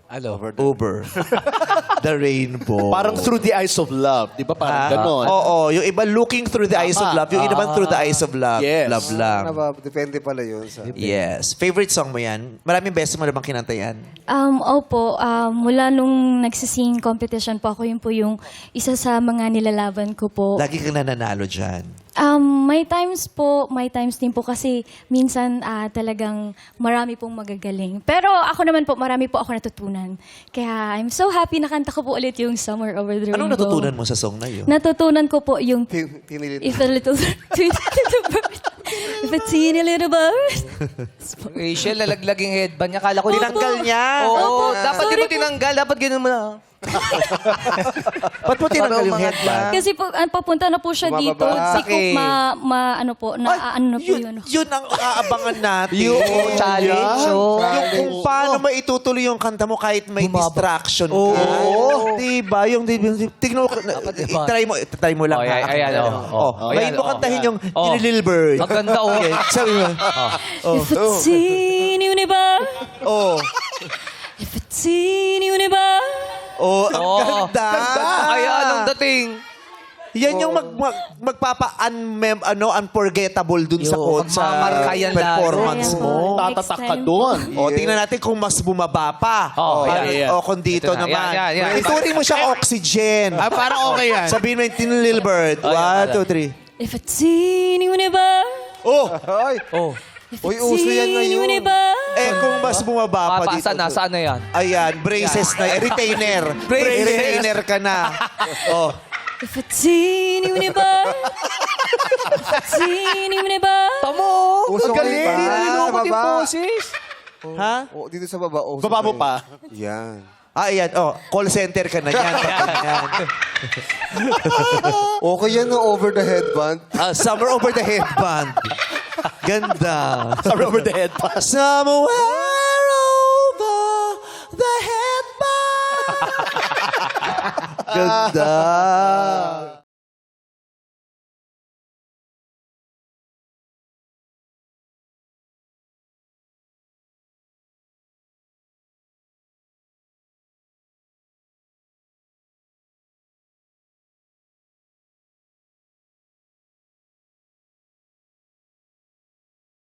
Ano? Over. The rainbow. Parang through the eyes of love. Di ba? Parang ganon. Oo, yung iba looking through the eyes of love. Yung iba naman through the eyes of love. Yes. Love lang. Depende pala yun sa... Yes. Favorite song mo yan? Maraming beses mo na bang kinanta yan? Opo, mula nung nagsising competition po ako, yun po yung isa sa mga nilalaban ko po. Lagi kang nananalo dyan. May times din po kasi minsan talagang marami pong magagaling. Pero ako naman po, marami po ako natutunan. Kaya I'm so happy nakanta ko po ulit yung Summer Over the Rainbow. Anong natutunan mo sa song na yun? Natutunan ko po yung Pinilit. If a little bird, if a teeny little bird. Rachel, lalaglag yung headband niya. Kala ko Tinanggal niya. Oo, Opo. dapat di Sorry mo po. tinanggal. Dapat ganun mo na. Ba't mo tinanggal yung Parang headband? Kasi po, papunta na po siya dito. Bumababa. Hindi ko ano po, ano po yun. Yun ang aabangan natin. Yung challenge. Oh. Yung kung paano maitutuloy yung kanta mo kahit may distraction ka. Diba? Yung tignan mo, try mo lang. Oh, ha? ayan, Ngayon mo kantahin yung Little Bird. Ang ganda, oh. Okay, sabi mo. If a teeny universe, Oh. if a teeny universe, Oh, ang ganda. Ayan, ang dating. Yan yung unforgettable dun sa magmamarkayan performance lalo. mo. Next Tatatak ka time. doon. O, tingnan natin kung mas bumaba pa. Yan. O, kung dito Ito na. naman. Yan. Ituloy mo siyang oxygen. Parang okay yan. Sabihin mo yung Tin Little Bird. 1, 2, 3. if a teeny universe, Oh! Ay! if Uy, a uso yan teeny ngayon. universe, Kung mas bumaba pa dito. Saan na? Saan na yan? Ayan, braces na. Retainer. Retainer ka na. Oh. if a teeny universe, if a teeny universe, Tamo! Uso Ang galing. pa. Nilulungkot yung Baba. boses. Ha? Oh, dito sa baba. Uso Baba mo yun. pa. Yan. Ayan. Oh, call center ka na yan. Okay yan no, over the headband. Summer over the headband. Ganda. Sorry over the head pa. Somewhere over the headband. Ganda.